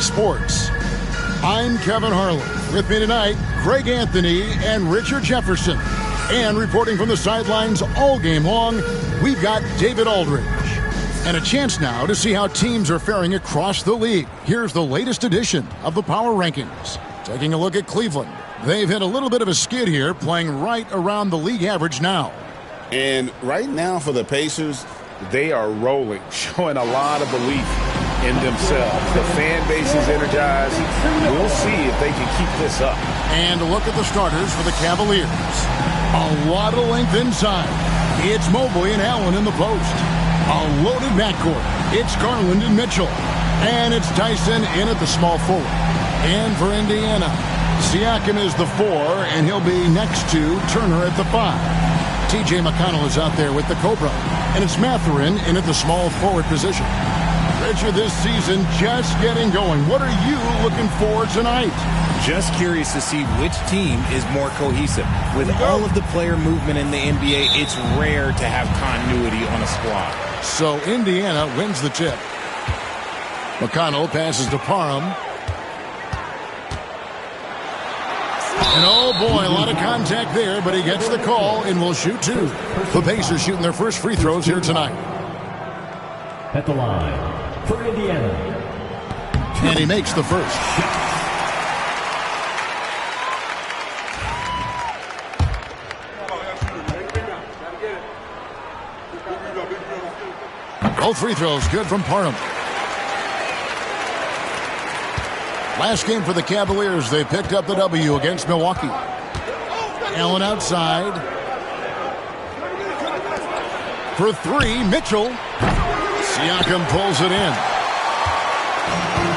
Sports. I'm Kevin Harlan. With me tonight, Greg Anthony and Richard Jefferson. And reporting from the sidelines all game long, we've got David Aldridge. And a chance now to see how teams are faring across the league. Here's the latest edition of the Power Rankings. Taking a look at Cleveland. They've hit a little bit of a skid here, playing right around the league average now. And right now for the Pacers, they are rolling, showing a lot of belief in themselves. The fan base is energized. We'll see if they can keep this up. And a look at the starters for the Cavaliers. A lot of length inside. It's Mobley and Allen in the post. A loaded backcourt. It's Garland and Mitchell. And it's Tyson in at the small forward. And for Indiana, Siakam is the 4, and he'll be next to Turner at the 5. T.J. McConnell is out there with the Cobra. And it's Mathurin in at the small forward position. Richard, this season just getting going. What are you looking for tonight? Just curious to see which team is more cohesive. With all of the player movement in the NBA, it's rare to have continuity on a squad. So Indiana wins the tip. McConnell passes to Parham. And oh boy, a lot of contact there, but he gets the call and will shoot 2. The Pacers shooting their first free throws here tonight. At the line for Indiana. And he makes the first. Both free throws good from Parham. Last game for the Cavaliers, they picked up the W against Milwaukee. Allen outside. For 3, Mitchell. Siakam pulls it in.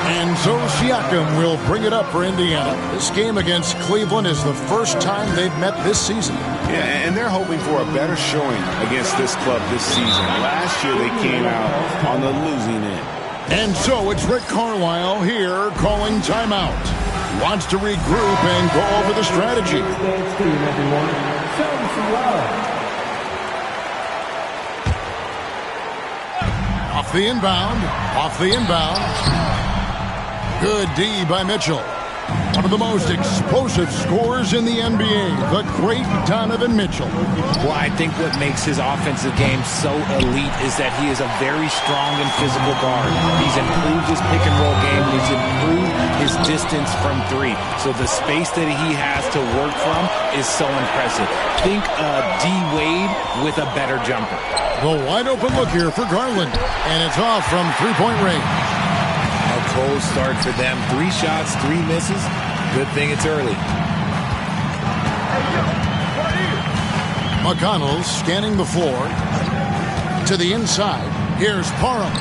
And so Siakam will bring it up for Indiana. This game against Cleveland is the first time they've met this season. Yeah, and they're hoping for a better showing against this club this season. Last year they came out on the losing end. And so it's Rick Carlisle here calling timeout. Wants to regroup and go over the strategy. Off the inbound. Good D by Mitchell. One of the most explosive scorers in the NBA, the great Donovan Mitchell. Well, I think what makes his offensive game so elite is that he is a very strong and physical guard. He's improved his pick-and-roll game. He's improved his distance from 3. So the space that he has to work from is so impressive. Think D. Wade with a better jumper. The wide-open look here for Garland. And it's off from three-point range. A cold start for them. 3 shots, 3 misses. Good thing it's early. McConnell scanning the floor. To the inside. Here's Parham.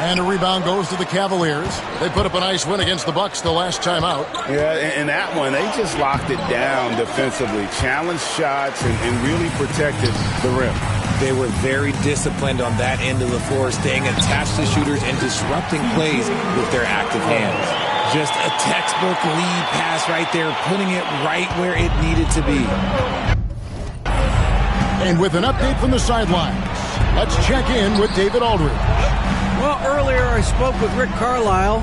And a rebound goes to the Cavaliers. They put up a nice win against the Bucks the last time out. Yeah, and that one, they just locked it down defensively. Challenged shots and really protected the rim. They were very disciplined on that end of the floor, staying attached to shooters and disrupting plays with their active hands. Just a textbook lead pass right there, putting it right where it needed to be. And with an update from the sidelines, let's check in with David Aldridge. Well, earlier I spoke with Rick Carlisle.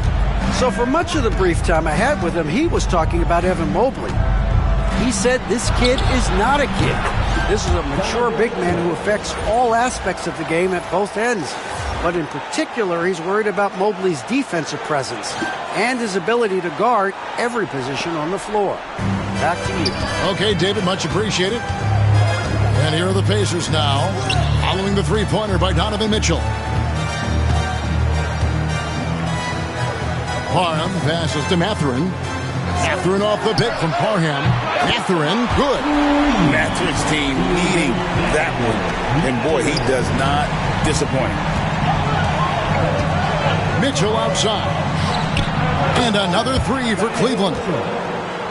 So for much of the brief time I had with him, he was talking about Evan Mobley. He said this kid is not a kid. This is a mature big man who affects all aspects of the game at both ends. But in particular, he's worried about Mobley's defensive presence and his ability to guard every position on the floor. Back to you. Okay, David, much appreciated. And here are the Pacers now, following the three-pointer by Donovan Mitchell. Parham passes to Mathurin. Mathurin off the pick from Parham. Mathurin, good. Mathurin's team needing that one. And boy, he does not disappoint. Mitchell outside. And another 3 for Cleveland.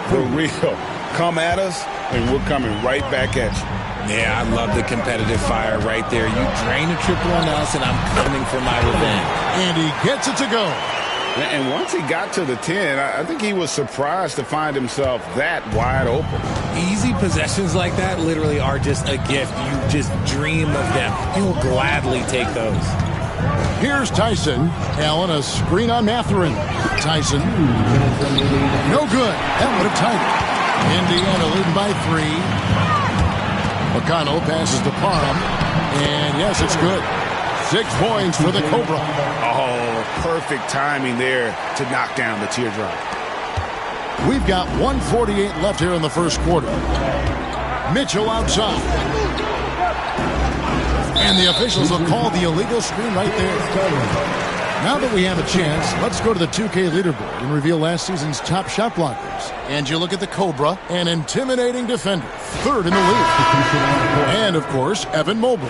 For real. Come at us, and we're coming right back at you. Yeah, I love the competitive fire right there. You drain a triple on us, and I'm coming for my revenge. And he gets it to go. And once he got to the 10, I think he was surprised to find himself that wide open. Easy possessions like that literally are just a gift. You just dream of them. He'll gladly take those. Here's Tyson. Allen, a screen on Mathurin. Tyson. No good. That would have tied it. Indiana leading by 3. McConnell passes to Parham. And yes, it's good. 6 points for the Cobra. Oh, perfect timing there to knock down the teardrop. We've got 1:48 left here in the first quarter. Mitchell outside. And the officials will call the illegal screen right there. Now that we have a chance, let's go to the 2K leaderboard and reveal last season's top shot blockers. And you look at the Cobra, an intimidating defender, 3rd in the league. And, of course, Evan Mobley,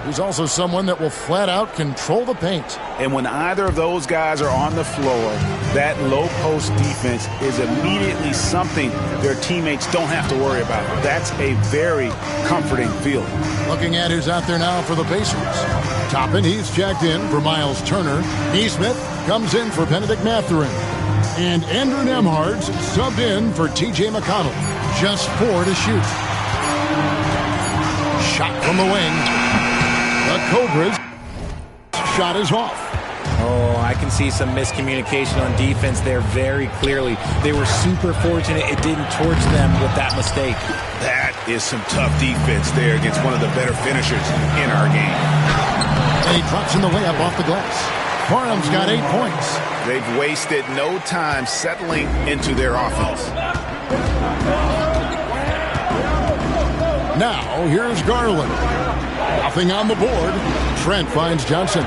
who's also someone that will flat out control the paint. And when either of those guys are on the floor, that low post defense is immediately something their teammates don't have to worry about. That's a very comforting feeling. Looking at who's out there now for the Pacers. Toppin, he's checked in for Miles Turner. Neesmith comes in for Benedict Mathurin. And Andrew Nembhard's subbed in for TJ McConnell. Just 4 to shoot. Shot from the wing. The Cobras shot is off. Oh, I can see some miscommunication on defense there very clearly. They were super fortunate it didn't torch them with that mistake. That is some tough defense there against one of the better finishers in our game. And he drops in the layup off the glass. Parham's got 8 points. They've wasted no time settling into their offense. Now, here's Garland. Nothing on the board. Trent finds Johnson.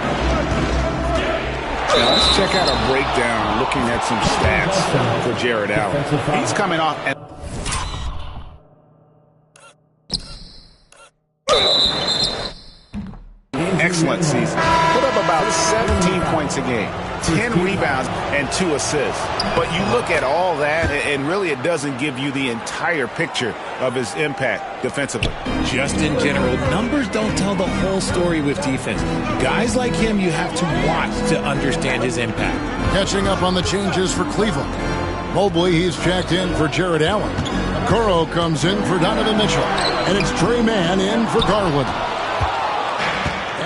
Now let's check out a breakdown looking at some stats for Jared Allen. He's coming off and excellent season. Put up about 17 points a game, 10 rebounds, and 2 assists. But you look at all that, and really it doesn't give you the entire picture of his impact defensively. Just in general, numbers don't tell the whole story with defense. Guys like him, you have to watch to understand his impact. Catching up on the changes for Cleveland. Mobley, he's checked in for Jared Allen. Coro comes in for Donovan Mitchell. And it's Trey Mann in for Garland.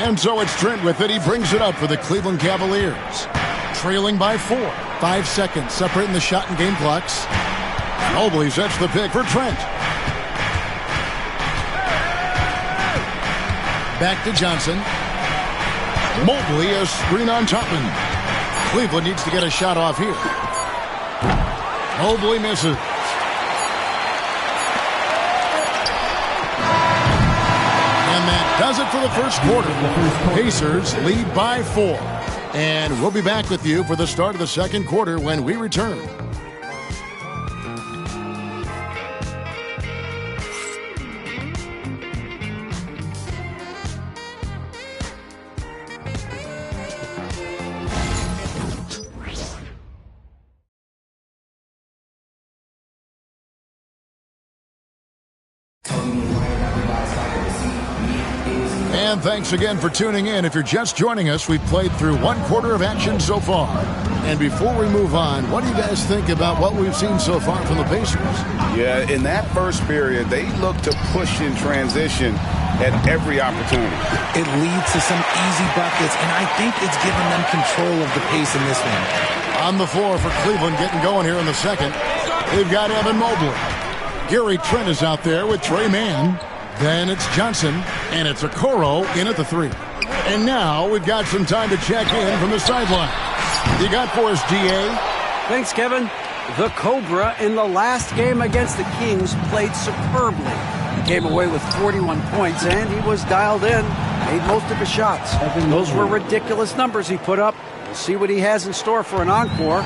And so it's Trent with it. He brings it up for the Cleveland Cavaliers. Trailing by 4. 5 seconds separating the shot and game clocks. Mobley sets the pick for Trent. Back to Johnson. Mobley, a screen on Toppin. Cleveland needs to get a shot off here. Mobley misses. And that does it for the first quarter. Pacers lead by 4. And we'll be back with you for the start of the second quarter when we return. And thanks again for tuning in. If you're just joining us, we've played through 1 quarter of action so far. And before we move on, what do you guys think about what we've seen so far from the Pacers? Yeah, in that first period, they looked to push in transition at every opportunity. It leads to some easy buckets, and I think it's given them control of the pace in this one. On the floor for Cleveland, getting going here in the second. They've got Evan Mobley. Gary Trent is out there with Trey Mann. Then it's Johnson, and it's Okoro in at the 3. And now we've got some time to check in from the sideline. You got for us, DA? Thanks, Kevin. The Cobra in the last game against the Kings played superbly. He came away with 41 points, and he was dialed in, made most of his shots. Those were ridiculous numbers he put up. We'll see what he has in store for an encore.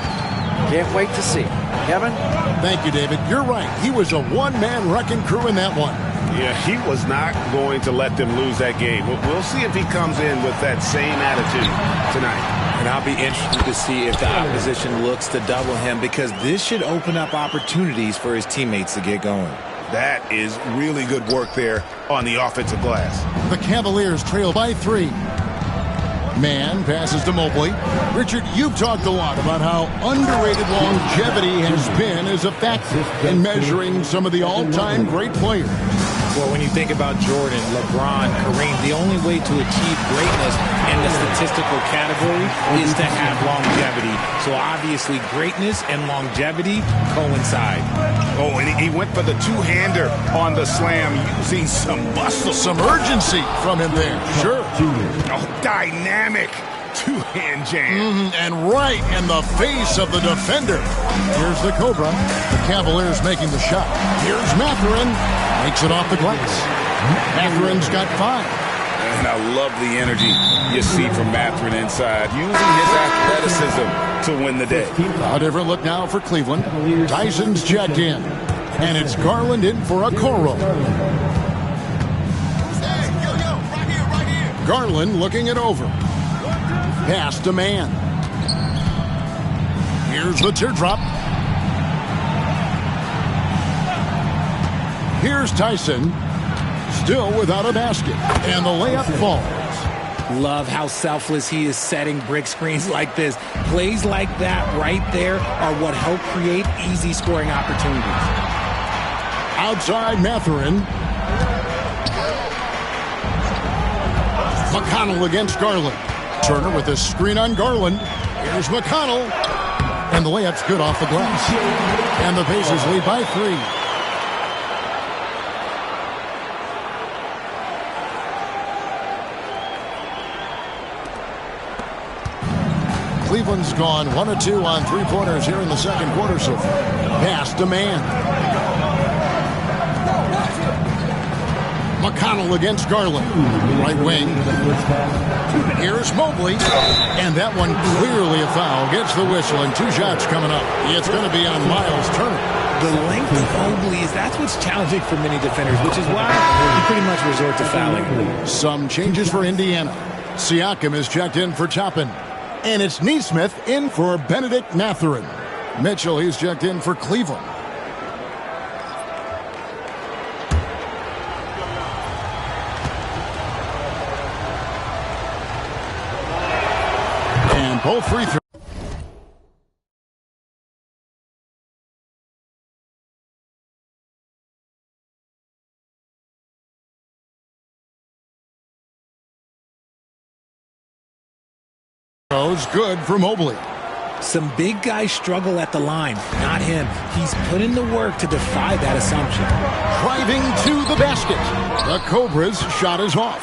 Can't wait to see it. Kevin? Thank you, David. You're right. He was a one-man wrecking crew in that one. Yeah, he was not going to let them lose that game. We'll see if he comes in with that same attitude tonight. And I'll be interested to see if the opposition looks to double him, because this should open up opportunities for his teammates to get going. That is really good work there on the offensive glass. The Cavaliers trail by 3. Mann passes to Mobley. Richard, you've talked a lot about how underrated longevity has been as a factor in measuring some of the all-time great players. Well, when you think about Jordan, LeBron, Kareem, the only way to achieve greatness in the statistical category is to have longevity. So obviously greatness and longevity coincide. Oh, and he went for the two-hander on the slam using some muscle. Some urgency from him there. Sure. Oh, dynamic two-hand jam. And right in the face of the defender. Here's the Cobra. The Cavaliers making the shot. Here's Mathurin. Makes it off the glass. Mathurin's got 5. And I love the energy you see from Mathurin inside, using his athleticism to win the day. A different look now for Cleveland. Tyson's checked in. And it's Garland in for a Coro. Garland looking it over. Pass to man. Here's the teardrop. Here's Tyson. Still without a basket. And the layup falls. Love how selfless he is setting brick screens like this. Plays like that right there are what help create easy scoring opportunities. Outside Mathurin. McConnell against Garland. Turner with a screen on Garland. Here's McConnell. And the layup's good off the glass. And the Pacers lead by 3. Cleveland's gone 1 of 2 on 3-pointers here in the second quarter so far. Pass to man. McConnell against Garland. Right wing. Here's Mobley. And that one clearly a foul. Gets the whistle and 2 shots coming up. It's going to be on Miles Turner. The length of Mobley that's what's challenging for many defenders, which is why you pretty much resort to fouling. Some changes for Indiana. Siakam is checked in for Toppin. And it's Nesmith in for Benedict Mathurin. Mitchell, he's checked in for Cleveland. And both free throws. Good for Mobley. Some big guys struggle at the line. Not him. He's put in the work to defy that assumption. Driving to the basket. The Cobras' shot is off.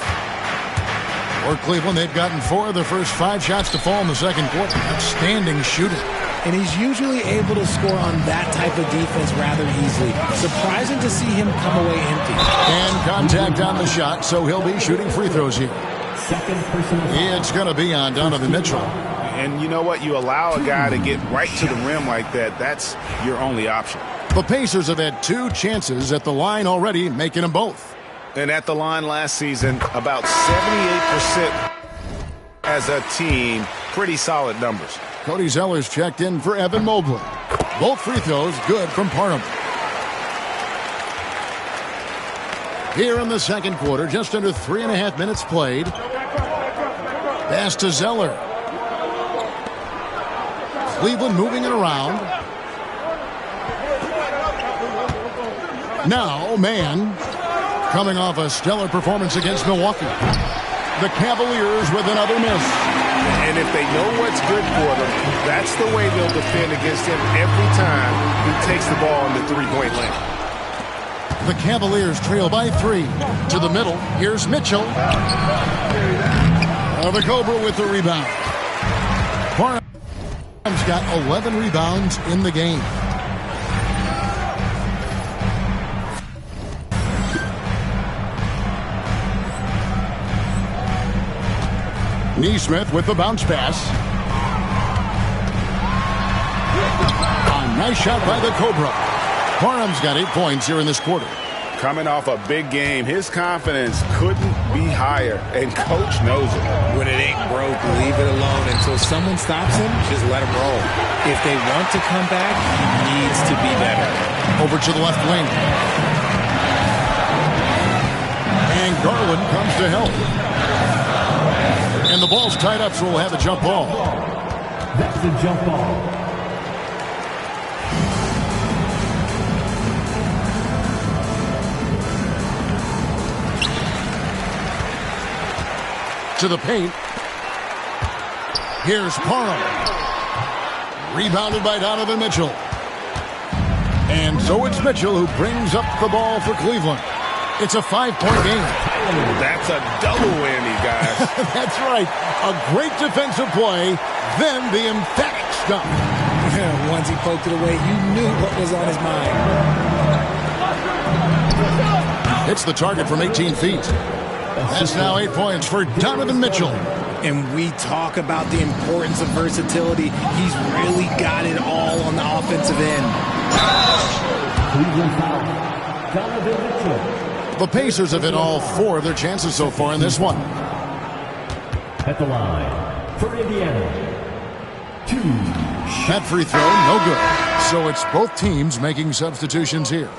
For Cleveland, they've gotten 4 of the first 5 shots to fall in the second quarter. Outstanding shooting. And he's usually able to score on that type of defense rather easily. Surprising to see him come away empty. And contact on the shot, so he'll be shooting free throws here. It's going to be on Donovan Mitchell. And you know what? You allow a guy to get right to the rim like that, that's your only option. The Pacers have had 2 chances at the line already, making them both. And at the line last season, about 78% as a team. Pretty solid numbers. Cody Zeller's checked in for Evan Mobley. Both free throws good from Parham. Here in the second quarter, just under 3.5 minutes played. Pass to Zeller. Cleveland moving it around. Now, man, coming off a stellar performance against Milwaukee. The Cavaliers with another miss. And if they know what's good for them, that's the way they'll defend against him every time he takes the ball in the three-point lane. The Cavaliers trail by 3. To the middle, here's Mitchell. The Cobra with the rebound. Parham's got 11 rebounds in the game. Nesmith with the bounce pass. A nice shot by the Cobra. Parham's got 8 points here in this quarter. Coming off a big game, his confidence couldn't be higher, and Coach knows it. When it ain't broke, leave it alone until someone stops him. Just let him roll. If they want to come back, he needs to be better. Over to the left wing. And Garland comes to help. And the ball's tied up, so we'll have a jump ball. That's a jump ball. to the paint. Here's Parham. Rebounded by Donovan Mitchell. And so it's Mitchell who brings up the ball for Cleveland. It's a 5-point game. That's a double whammy, guys. That's right. A great defensive play, then the emphatic stop. Once he poked it away, you knew what was on his mind. Hits the target from 18 feet. That's now 8 points for Donovan Mitchell. And we talk about the importance of versatility. He's really got it all on the offensive end. Cleveland foul. Donovan Mitchell. The Pacers have hit all 4 of their chances so far in this one. At the line for Indiana. 2. That free throw, no good. So it's both teams making substitutions here.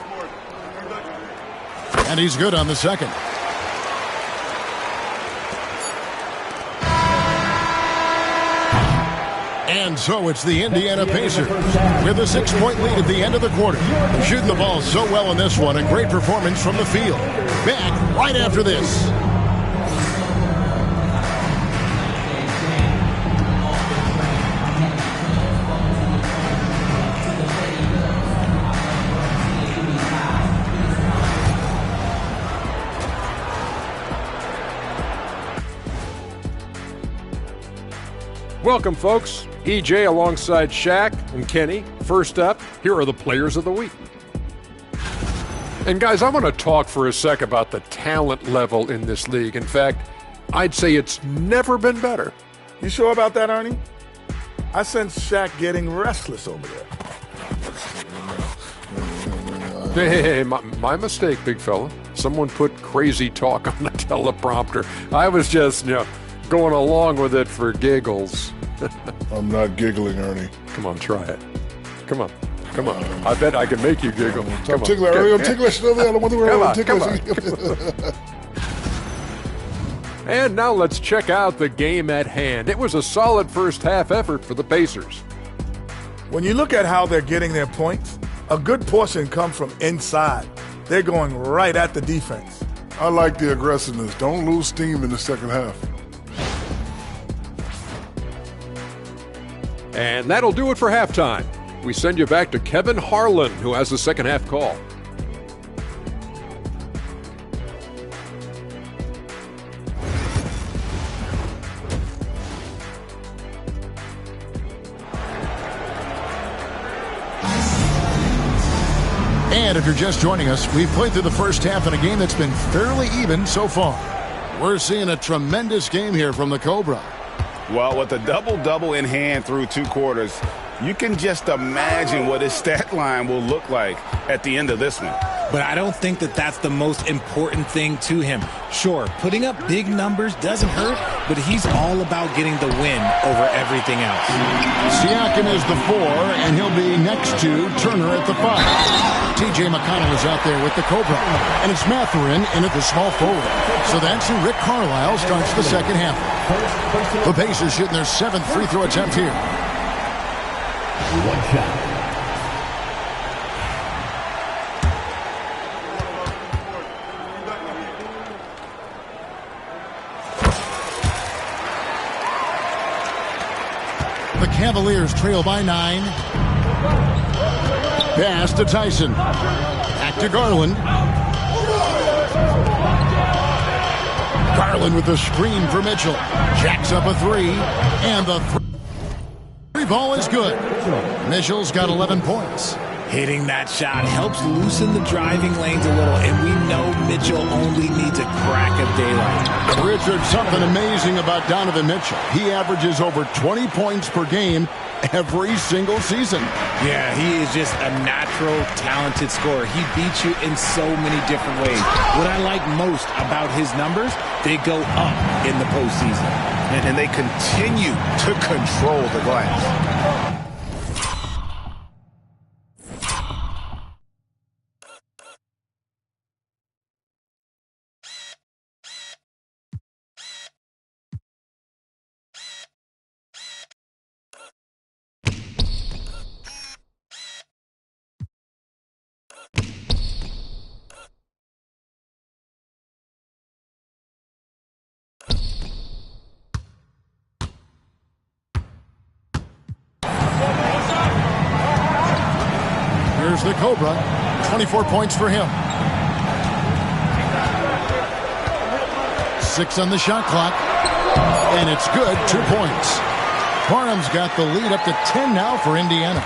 And he's good on the second. And so it's the Indiana Pacers with a 6-point lead at the end of the quarter. Shooting the ball so well in this one. A great performance from the field. Back right after this. Welcome, folks. EJ alongside Shaq and Kenny. First up, here are the players of the week. And guys, I want to talk for a sec about the talent level in this league. In fact, I'd say it's never been better. You sure about that, Ernie? I sense Shaq getting restless over there. Hey, my mistake, big fella. Someone put crazy talk on the teleprompter. I was just, going along with it for giggles. I'm not giggling, Ernie. Come on, try it. Come on. I bet I can make you giggle. I'm ticklish, Ernie. I'm ticklish. I don't want to worry about ticklish. And now let's check out the game at hand. It was a solid first half effort for the Pacers. When you look at how they're getting their points, a good portion comes from inside. They're going right at the defense. I like the aggressiveness. Don't lose steam in the second half. And that'll do it for halftime. We send you back to Kevin Harlan, who has the second half call. And if you're just joining us, we've played through the first half in a game that's been fairly even so far. We're seeing a tremendous game here from the Cobra. Well, with a double-double in hand through 2 quarters, you can just imagine what his stat line will look like at the end of this one. But I don't think that that's the most important thing to him. Sure, putting up big numbers doesn't hurt, but he's all about getting the win over everything else. Siakam is the 4, and he'll be next to Turner at the 5. T.J. McConnell is out there with the Cobra, and it's Mathurin in at the small forward. So that's who Rick Carlisle starts the second half. The Pacers shooting their 7th free throw attempt here. One shot. The Cavaliers trail by 9. Pass to Tyson. Back to Garland. Garland with the screen for Mitchell. Jacks up a 3. And the three ball is good. Mitchell's got 11 points. Hitting that shot helps loosen the driving lanes a little, and we know Mitchell only needs a crack of daylight. Richard, something amazing about Donovan Mitchell. He averages over 20 points per game every single season. Yeah, he is just a natural, talented scorer. He beats you in so many different ways. What I like most about his numbers, they go up in the postseason. And they continue to control the glass. Here's the Cobra. 24 points for him. 6 on the shot clock. And it's good. 2 points. Parham's got the lead up to 10 now for Indiana.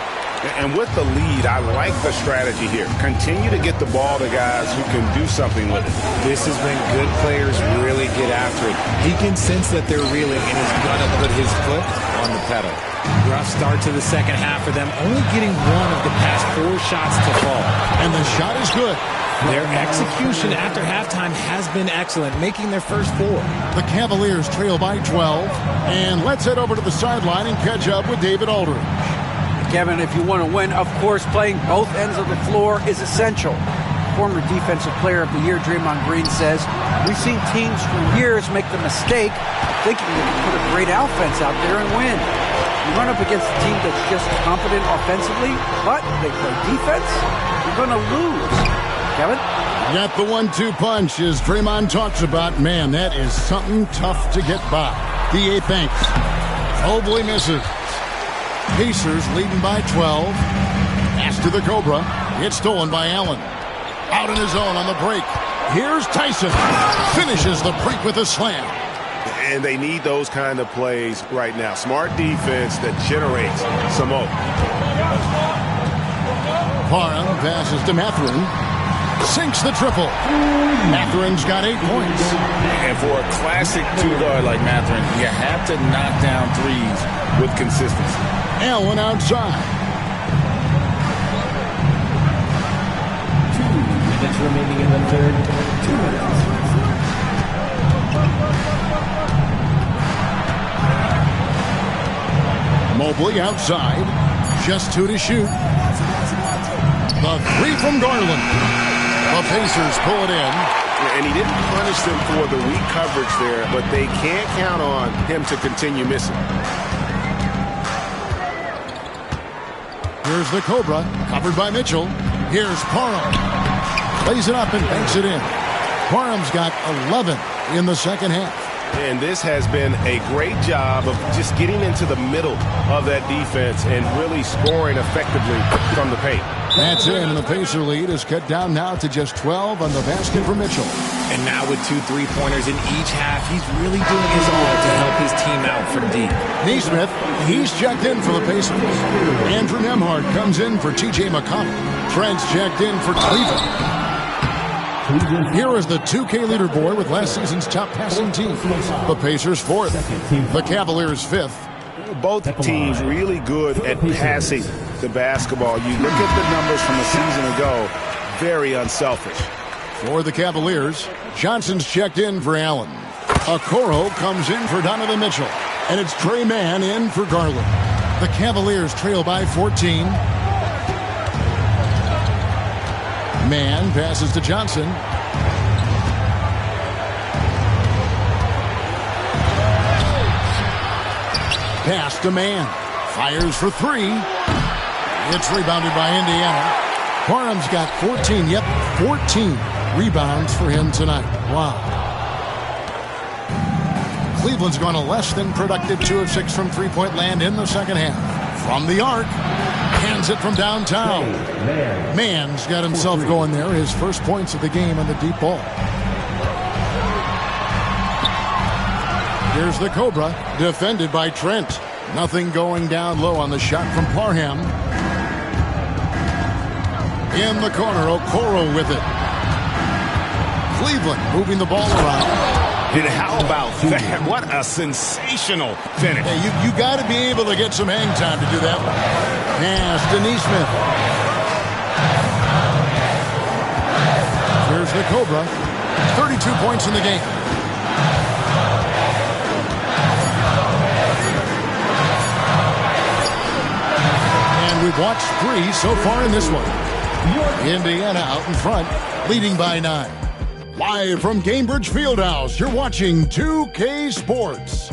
And with the lead, I like the strategy here. Continue to get the ball to guys who can do something with it. This is when good players really get after it. He can sense that they're reeling and is going to put his foot on the pedal. Rough start to the second half for them, only getting one of the past 4 shots to fall. And the shot is good. Their execution after halftime has been excellent, making their first 4. The Cavaliers trail by 12. And let's head over to the sideline and catch up with David Aldridge. Kevin, if you want to win, of course, playing both ends of the floor is essential. Former Defensive Player of the Year Draymond Green says, we've seen teams for years make the mistake of thinking they can put a great offense out there and win. You run up against a team that's just competent offensively, but they play defense, you're going to lose. Kevin? Got the 1-2 punch as Draymond talks about. Man, that is something tough to get by. D.A. thanks. Mobley misses. Pacers leading by 12. Pass to the Cobra. It's stolen by Allen. Out in his own on the break. Here's Tyson. Finishes the break with a slam. And they need those kind of plays right now. Smart defense that generates some hope. Parham passes to Mathurin. Sinks the triple. Mathurin's got 8 points. And for a classic 2-guard like Mathurin, you have to knock down threes with consistency. Allen outside. 2 minutes remaining in the third. 2 minutes. Mobley outside. Just 2 to shoot. The 3 from Garland. The Pacers pull it in. And he didn't punish them for the weak coverage there, but they can't count on him to continue missing. Here's the Cobra, covered by Mitchell. Here's Parham. Plays it up and banks it in. Parham's got 11 in the second half. And this has been a great job of just getting into the middle of that defense and really scoring effectively from the paint. That's in, and the Pacer lead is cut down now to just 12 on the basket for Mitchell. And now with 2 3-pointers in each half, he's really doing his all to help his team out from deep. Neesmith, he's checked in for the Pacers. Andrew Nembhard comes in for T.J. McConnell. Trent's checked in for Cleveland. Here is the 2K leaderboard with last season's top passing team. The Pacers 4th. The Cavaliers 5th. Both teams really good at passing the basketball. You look at the numbers from a season ago, very unselfish. For the Cavaliers, Johnson's checked in for Allen. Okoro comes in for Donovan Mitchell. And it's Trey Mann in for Garland. The Cavaliers trail by 14. Mann passes to Johnson. Pass to Mann. Fires for 3. It's rebounded by Indiana. Parham's got 14. Yep, 14 rebounds for him tonight. Wow. Cleveland's gone a less than productive 2 of 6 from three-point land in the second half. From the arc. Hands it from downtown. Mann's got himself going there. His first points of the game on the deep ball. Here's the Cobra, defended by Trent. Nothing going down low on the shot from Parham. In the corner, Okoro with it. Cleveland moving the ball around. And how about that? What a sensational finish. Hey, you got to be able to get some hang time to do that one. Pass to Neesmith. Here's the Cobra. 32 points in the game. And we've watched 3 so far in this one. Indiana out in front, leading by 9. Live from Cambridge Fieldhouse, you're watching 2K Sports.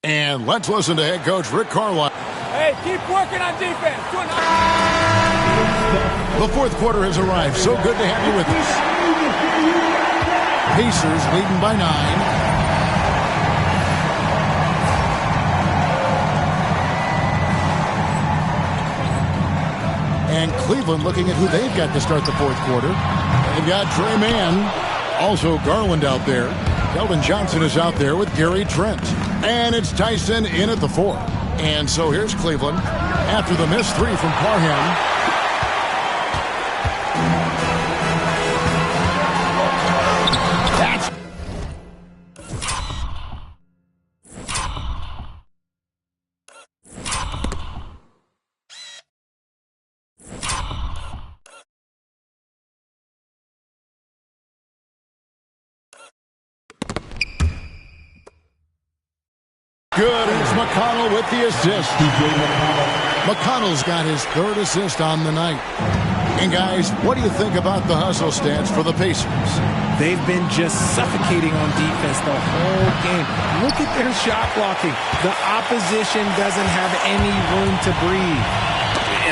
And let's listen to head coach Rick Carlisle. Hey, keep working on defense. The fourth quarter has arrived. So good to have you with us. Pacers leading by 9. And Cleveland looking at who they've got to start the fourth quarter. They've got Trey Mann, also Garland out there. Keldon Johnson is out there with Gary Trent. And it's Tyson in at the 4. And so here's Cleveland after the missed 3 from Parham. Good, it's McConnell with the assist. McConnell's got his 3rd assist on the night. And guys, what do you think about the hustle stats for the Pacers? They've been just suffocating on defense the whole game. Look at their shot blocking. The opposition doesn't have any room to breathe.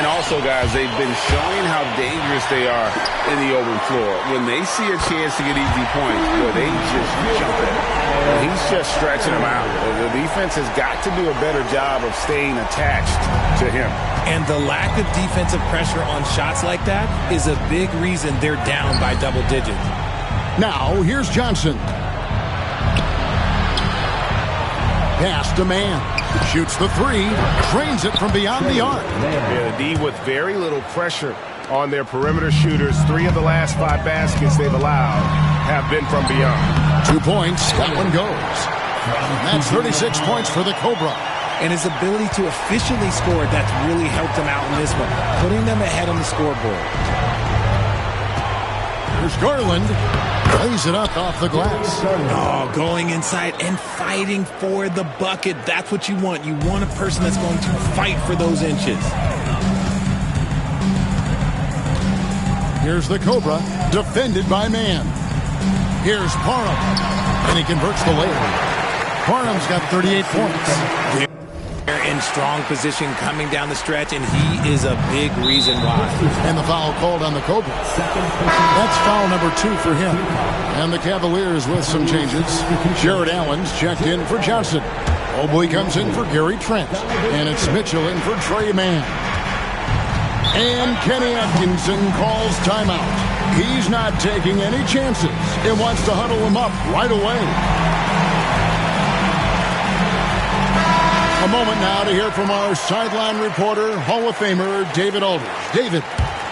And also, guys, they've been showing how dangerous they are in the open floor. When they see a chance to get easy points, boy, they just jump at it. He's just stretching them out. The defense has got to do a better job of staying attached to him. And the lack of defensive pressure on shots like that is a big reason they're down by double digits. Now, here's Johnson. Pass to Mann. Shoots the 3. Trains it from beyond the arc. Yeah, the D with very little pressure on their perimeter shooters. 3 of the last 5 baskets they've allowed have been from beyond. 2 points. That one goes. That's 36 points for the Cobra. And his ability to efficiently score, that's really helped him out in this one, putting them ahead on the scoreboard. Here's Garland. Plays it up off the glass. Oh, going inside and fighting for the bucket. That's what you want. You want a person that's going to fight for those inches. Here's the Cobra, defended by Mann. Here's Parham, and he converts the layup. Parham's got 38 points. They're in strong position coming down the stretch, and he is a big reason why. And the foul called on the Cobra. That's foul number 2 for him. And the Cavaliers with some changes. Jared Allen's checked in for Johnson. Mobley comes in for Gary Trent. And it's Mitchell in for Trey Mann. And Kenny Atkinson calls timeout. He's not taking any chances. He wants to huddle him up right away. A moment now to hear from our sideline reporter, Hall of Famer David Aldridge. David.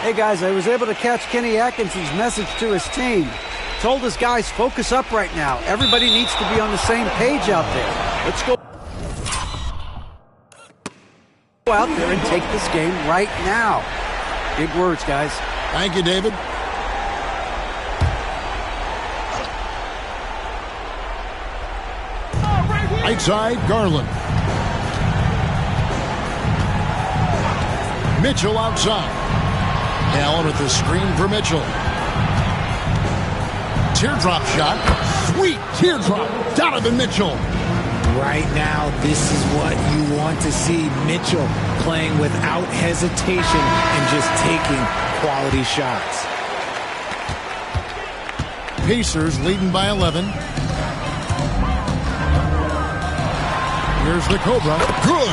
Hey, guys, I was able to catch Kenny Atkinson's message to his team. Told his guys, focus up right now. Everybody needs to be on the same page out there. Let's go out there and take this game right now. Big words, guys. Thank you, David. Right side, Garland. Mitchell outside. Allen with the screen for Mitchell. Teardrop shot. Sweet teardrop. Donovan Mitchell. Right now, this is what you want to see. Mitchell playing without hesitation and just taking quality shots. Pacers leading by 11. Here's the Cobra. Good.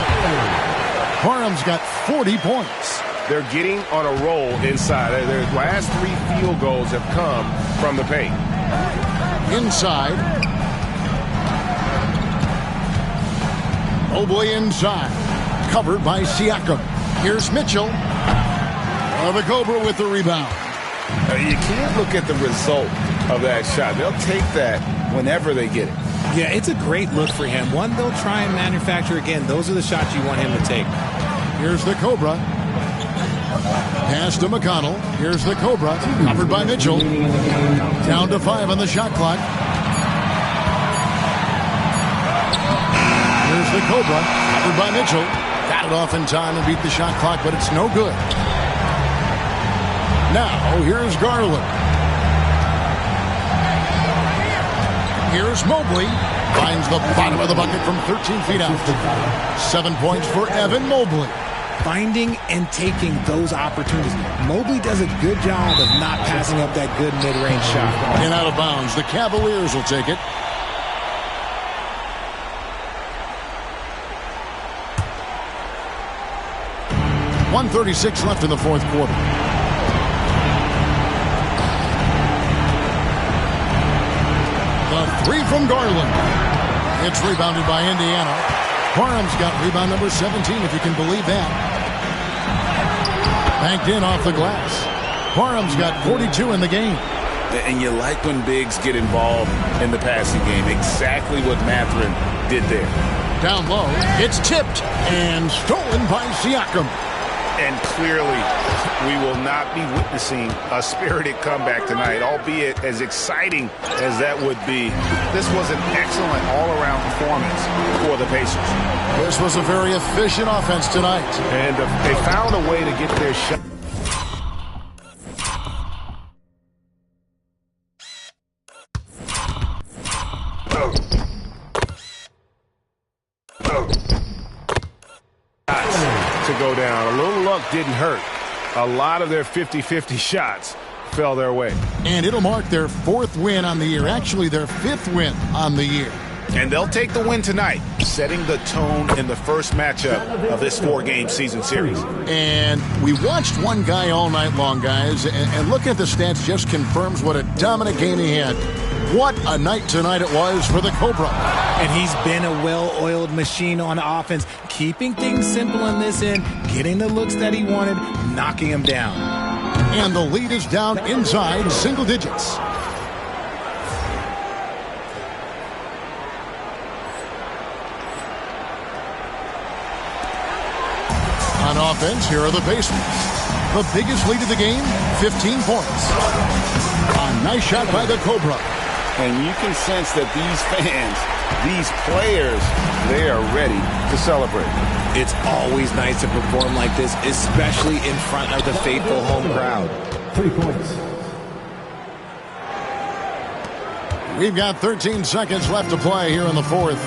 Parham's got 40 points. They're getting on a roll inside. Their last 3 field goals have come from the paint. Inside. Mobley inside. Covered by Siakam. Here's Mitchell. The Cobra with the rebound. You can't look at the result of that shot. They'll take that whenever they get it. Yeah, it's a great look for him. One they'll try and manufacture again. Those are the shots you want him to take. Here's the Cobra. Pass to McConnell. Here's the Cobra. Covered by Mitchell. Down to 5 on the shot clock. Here's the Cobra. Covered by Mitchell. Got it off in time and beat the shot clock, but it's no good. Now, here's Garland. Here's Mobley. Finds the bottom of the bucket from 13 feet out. 7 points for Evan Mobley. finding and taking those opportunities. Mobley does a good job of not passing up that good mid-range shot. And out of bounds. The Cavaliers will take it. .136 left in the fourth quarter. The three from Garland. It's rebounded by Indiana. Parham's got rebound number 17, if you can believe that. Banked in off the glass. Parham's got 42 in the game. And you like when bigs get involved in the passing game. Exactly what Mathurin did there. Down low. It's tipped and stolen by Siakam. And clearly, we will not be witnessing a spirited comeback tonight, albeit as exciting as that would be. This was an excellent all-around performance for the Pacers. This was a very efficient offense tonight. And they found a way to get their shot. To go down. A little luck didn't hurt. A lot of their 50-50 shots fell their way. And it'll mark their fourth win on the year. Actually, their fifth win on the year. And they'll take the win tonight, setting the tone in the first matchup of this four-game season series. And we watched one guy all night long, guys, and looking at the stats just confirms what a dominant game he had. What a night tonight it was for the Cobra. And he's been a well-oiled machine on offense, keeping things simple in this end, getting the looks that he wanted, knocking him down. And the lead is down inside single digits. On offense, here are the Pacers. The biggest lead of the game, 15 points. A nice shot by the Cobra. And you can sense that these fans, these players, they are ready to celebrate. It's always nice to perform like this, especially in front of the faithful home crowd. 3 points. We've got 13 seconds left to play here in the fourth.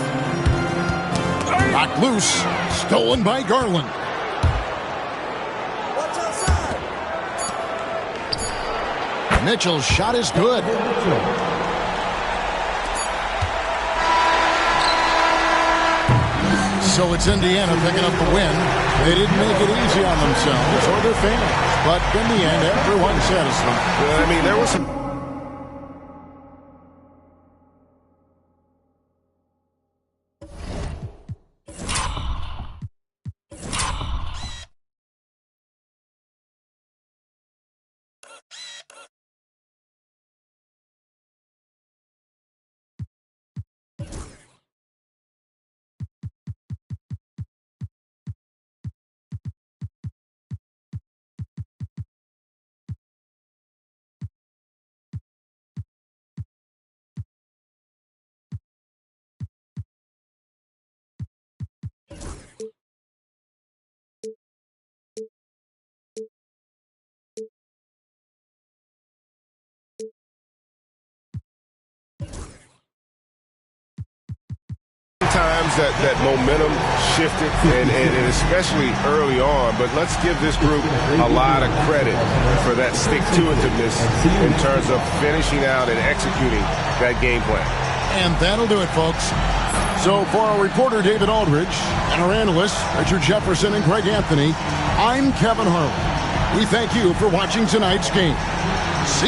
Knocked loose, stolen by Garland. Mitchell's shot is good. So it's Indiana picking up the win. They didn't make it easy on themselves or their fans. But in the end, everyone's satisfied. I mean, there was some... times that momentum shifted, and especially early on, but let's give this group a lot of credit for that stick-to-itiveness in terms of finishing out and executing that game plan. And that'll do it, folks. So for our reporter, David Aldridge, and our analysts, Richard Jefferson and Greg Anthony, I'm Kevin Harlan. We thank you for watching tonight's game. See